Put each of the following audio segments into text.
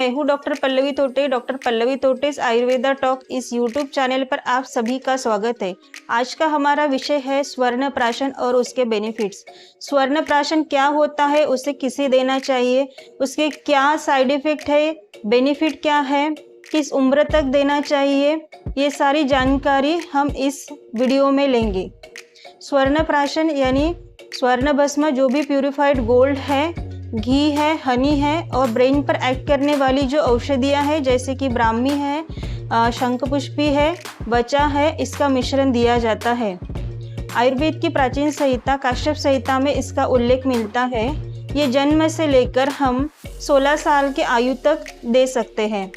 मैं हूँ डॉक्टर पल्लवी तोटे। डॉक्टर पल्लवी तोटेस आयुर्वेदा टॉक इस यूट्यूब चैनल पर आप सभी का स्वागत है। आज का हमारा विषय है स्वर्ण प्राशन और उसके बेनिफिट्स। स्वर्ण प्राशन क्या होता है, उसे किसे देना चाहिए, उसके क्या साइड इफेक्ट है, बेनिफिट क्या है, किस उम्र तक देना चाहिए, ये सारी जानकारी हम इस वीडियो में लेंगे। स्वर्ण प्राशन यानी स्वर्ण भस्म, जो भी प्यूरिफाइड गोल्ड है, घी है, हनी है और ब्रेन पर एक्ट करने वाली जो औषधियाँ हैं जैसे कि ब्राह्मी है, शंखपुष्पी है, बचा है, इसका मिश्रण दिया जाता है। आयुर्वेद की प्राचीन संहिता काश्यप संहिता में इसका उल्लेख मिलता है। ये जन्म से लेकर हम 16 साल के आयु तक दे सकते हैं।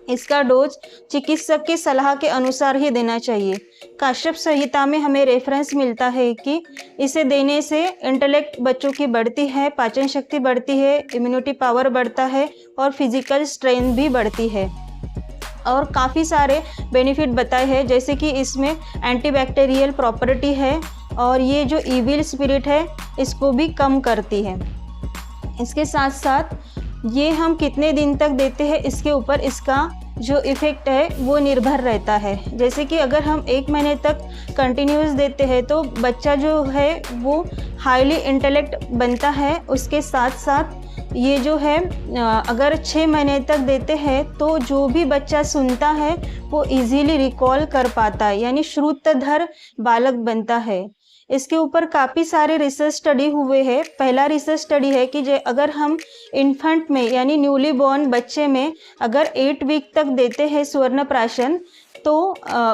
इसका डोज चिकित्सक की सलाह के अनुसार ही देना चाहिए। काश्यप संहिता में हमें रेफरेंस मिलता है कि इसे देने से इंटेलेक्ट बच्चों की बढ़ती है, पाचन शक्ति बढ़ती है, इम्यूनिटी पावर बढ़ता है और फिजिकल स्ट्रेंथ भी बढ़ती है। और काफ़ी सारे बेनिफिट बताए हैं, जैसे कि इसमें एंटीबैक्टीरियल प्रॉपर्टी है और ये जो ईविल स्पिरिट है इसको भी कम करती है। इसके साथ साथ ये हम कितने दिन तक देते हैं इसके ऊपर इसका जो इफ़ेक्ट है वो निर्भर रहता है। जैसे कि अगर हम 1 महीने तक कंटिन्यूस देते हैं तो बच्चा जो है वो हाईली इंटेलेक्ट बनता है। उसके साथ साथ ये जो है अगर 6 महीने तक देते हैं तो जो भी बच्चा सुनता है वो इजीली रिकॉल कर पाता है, यानी श्रुतधर बालक बनता है। इसके ऊपर काफ़ी सारे रिसर्च स्टडी हुए हैं। पहला रिसर्च स्टडी है कि अगर हम इन्फेंट में यानी न्यूली बॉर्न बच्चे में अगर 8 वीक तक देते हैं स्वर्ण प्राशन तो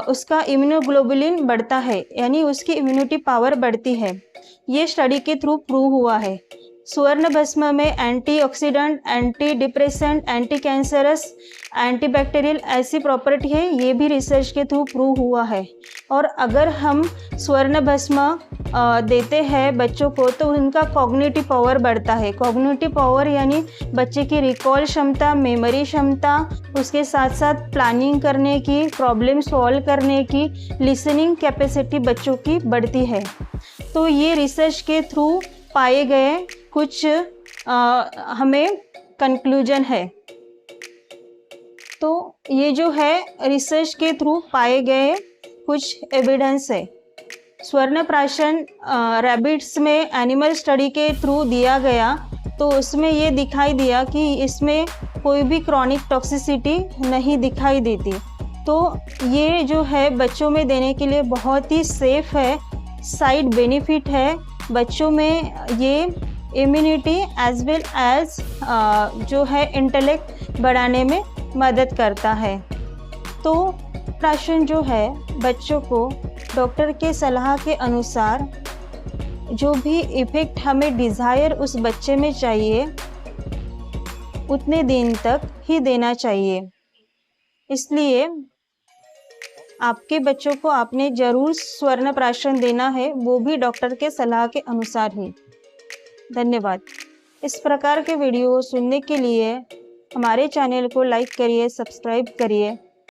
उसका इम्यूनोग्लोबुलिन बढ़ता है, यानी उसकी इम्यूनिटी पावर बढ़ती है। ये स्टडी के थ्रू प्रूव हुआ है। स्वर्ण भस्म में antioxidant, anti depressant, anti cancerous, antibacterial ऐसी प्रॉपर्टी है, ये भी रिसर्च के थ्रू प्रूव हुआ है। और अगर हम स्वर्ण भस्म देते हैं बच्चों को तो उनका कॉग्निटिव पावर बढ़ता है। कॉग्निटिव पावर यानी बच्चे की रिकॉल क्षमता, मेमोरी क्षमता, उसके साथ साथ प्लानिंग करने की, प्रॉब्लम सॉल्व करने की, लिसनिंग कैपेसिटी बच्चों की बढ़ती है। तो ये रिसर्च के थ्रू पाए गए कुछ हमें कंक्लूजन है। तो ये जो है रिसर्च के थ्रू पाए गए कुछ एविडेंस है। स्वर्ण प्राशन रैबिट्स में एनिमल स्टडी के थ्रू दिया गया तो उसमें ये दिखाई दिया कि इसमें कोई भी क्रॉनिक टॉक्सिसिटी नहीं दिखाई देती। तो ये जो है बच्चों में देने के लिए बहुत ही सेफ है। साइड बेनिफिट है बच्चों में, ये इम्यूनिटी एज वेल एज जो है इंटेलेक्ट बढ़ाने में मदद करता है। तो प्राशन जो है बच्चों को डॉक्टर के सलाह के अनुसार जो भी इफ़ेक्ट हमें डिज़ायर उस बच्चे में चाहिए उतने दिन तक ही देना चाहिए। इसलिए आपके बच्चों को आपने ज़रूर स्वर्ण प्राशन देना है, वो भी डॉक्टर के सलाह के अनुसार ही। धन्यवाद। इस प्रकार के वीडियो सुनने के लिए हमारे चैनल को लाइक करिए, सब्सक्राइब करिए।